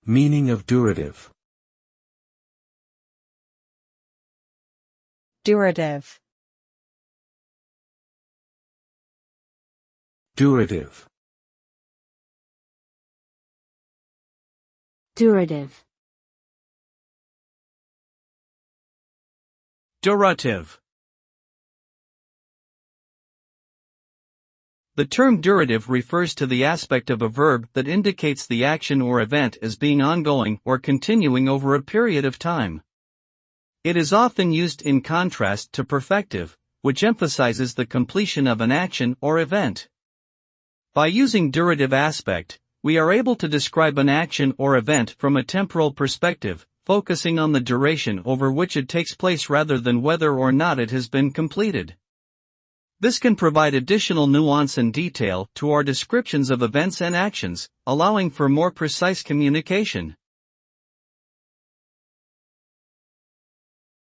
Meaning of durative. Durative. Durative. Durative. Durative. The term durative refers to the aspect of a verb that indicates the action or event as being ongoing or continuing over a period of time. It is often used in contrast to perfective, which emphasizes the completion of an action or event. By using durative aspect, we are able to describe an action or event from a temporal perspective, focusing on the duration over which it takes place rather than whether or not it has been completed. This can provide additional nuance and detail to our descriptions of events and actions, allowing for more precise communication.